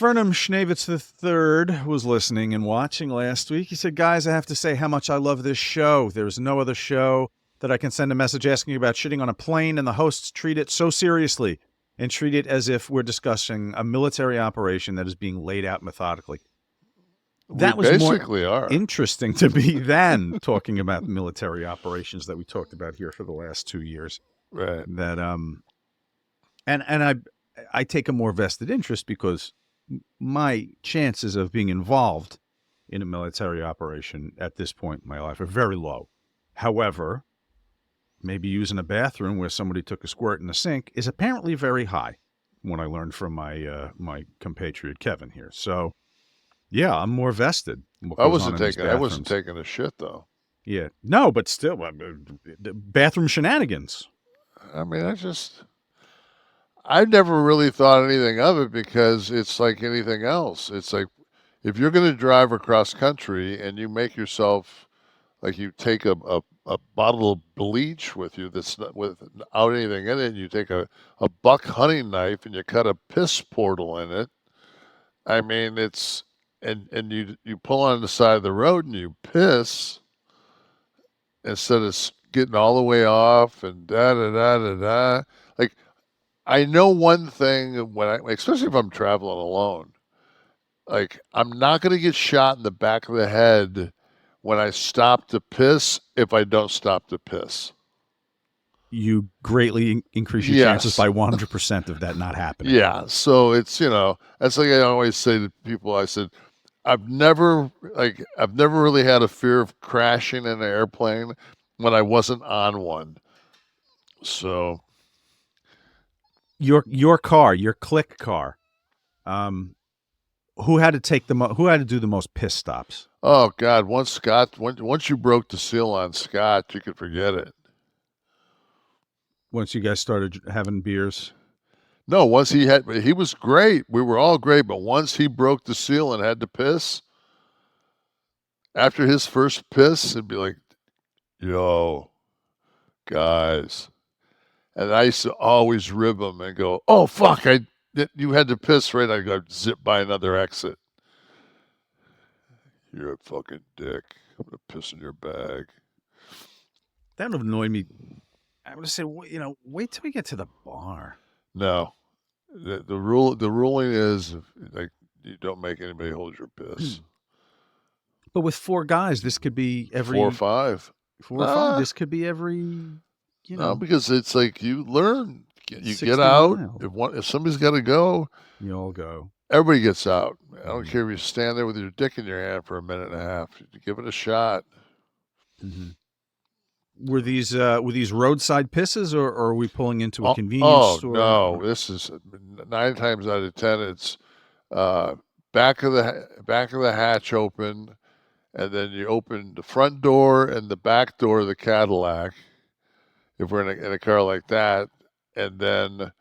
Fernham Schnavitz III was listening and watching last week. He said, guys, I have to say how much I love this show. There's no other show that I can send a message asking about shitting on a plane, and the hosts treat it so seriously and treat it as if we're discussing a military operation that is being laid out methodically. That was basically more interesting to me than talking about military operations that we talked about here for the last 2 years. Right. That and I take a more vested interest because my chances of being involved in a military operation at this point in my life are very low. However, maybe using a bathroom where somebody took a squirt in the sink is apparently very high, when I learned from my my compatriot Kevin here. So, yeah, I'm more vested. I wasn't taking a shit though. Yeah, no, but still, bathroom shenanigans. I mean, I never really thought anything of it because it's like anything else. It's like if you're going to drive across country and you make yourself like you take a bottle of bleach with you that's not without anything in it, and you take a buck hunting knife and you cut a piss portal in it. I mean, it's and you pull on the side of the road and you piss instead of getting all the way off and da da da da da. Like I know one thing especially if I'm traveling alone, like I'm not going to get shot in the back of the head when I stop to piss if I don't stop to piss. You greatly increase your chances by 100% of that not happening. Yeah. So it's, that's like I always say to people, I said, I've never really had a fear of crashing in an airplane when I wasn't on one. So your car, your click car, who had to do the most piss stops? Oh God, once you broke the seal on Scott, you could forget it. Once you guys started having beers? No, he was great. We were all great, but once he broke the seal and had to piss, after his first piss, it'd be like, yo, guys. And I used to always rib him and go, oh, fuck, you had to piss, right? I go zip by another exit. You're a fucking dick. I'm going to piss in your bag. That would annoy me. I would say, wait till we get to the bar. No. The ruling is, like, you don't make anybody hold your piss. But with 4 guys, this could be every 4 or 5. 4 or 5. This could be every. No, because it's like you learn. You get out. If somebody's got to go, you all go. Everybody gets out. I don't care if you stand there with your dick in your hand for a minute and a half. Give it a shot. Mm-hmm. Were these roadside pisses, or are we pulling into a convenience store? Oh no! This is 9 times out of 10. It's back of the hatch open, and then you open the front door and the back door of the Cadillac. If we're in a car like that, and then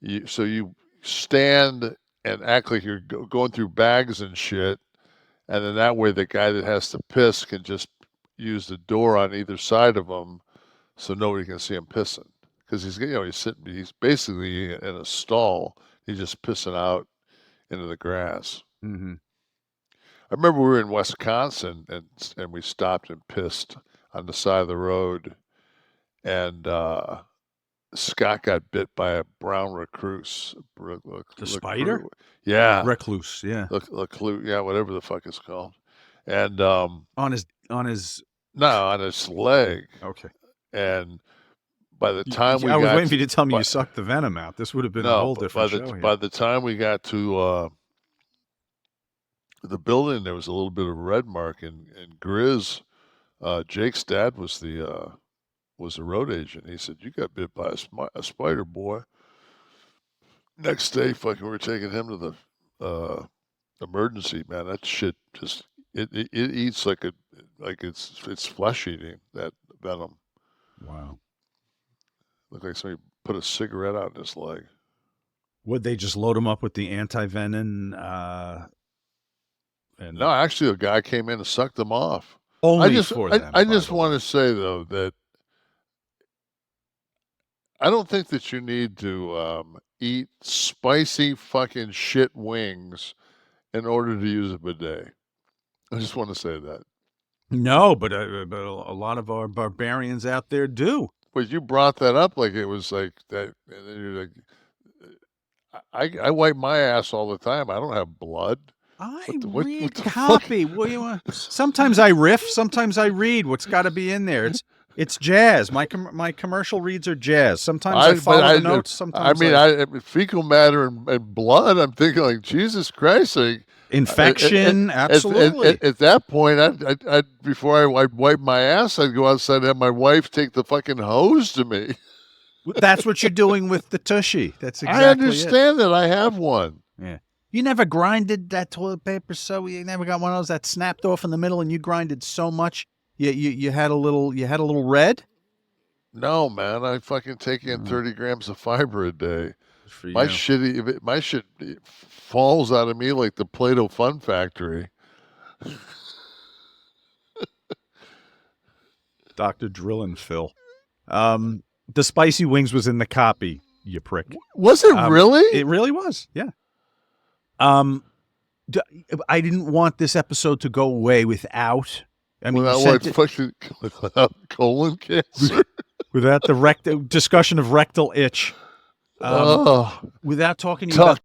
you stand and act like you're going through bags and shit, and then that way the guy that has to piss can just use the door on either side of him, so nobody can see him pissing. Because he's basically in a stall. He's just pissing out into the grass. Mm-hmm. I remember we were in Wisconsin and we stopped and pissed on the side of the road, and Scott got bit by a brown recluse. The spider? Yeah. Recluse, yeah. Recluse, yeah, whatever the fuck it's called. And on his leg. Okay. And by the time I was waiting for you to tell me you sucked the venom out. This would have been a whole different show. By the time we got to the building, there was a little bit of a red mark, and Grizz, Jake's dad was the road agent. He said, "You got bit by a spider, boy." Next day, fucking, we were taking him to the emergency. Man, that shit just it eats like it's flesh eating, that venom. Wow. Looked like somebody put a cigarette out in his leg. Would they just load him up with the anti-venom? No, actually, a guy came in and sucked them off. I just want to say, though, that I don't think that you need to eat spicy fucking shit wings in order to use a bidet. I just want to say that. No, but a lot of our barbarians out there do. But you brought that up like it was like that, and then you're like, I wipe my ass all the time. I don't have blood. I What read the fuck? copy. Well, sometimes I riff, sometimes I read what's got to be in there. It's jazz. My commercial reads are jazz. Sometimes I follow the notes. Sometimes fecal matter and blood. I'm thinking like, Jesus Christ, like infection. Absolutely. At that point, I before I wipe my ass, I'd go outside and have my wife take the fucking hose to me. That's what you're doing with the tushy. That's exactly I understand that. I have one. Yeah. You never grinded that toilet paper, so you never got one of those that snapped off in the middle, and you grinded so much you had a little red. No, man, I fucking take in 30 grams of fiber a day. My shit falls out of me like the Play-Doh Fun Factory. Dr. Drillin' Phil. The spicy wings was in the copy, you prick. Was it really? It really was, yeah. I didn't want this episode to go away without. I mean, without colon cancer, without the discussion of rectal itch, without talking to you about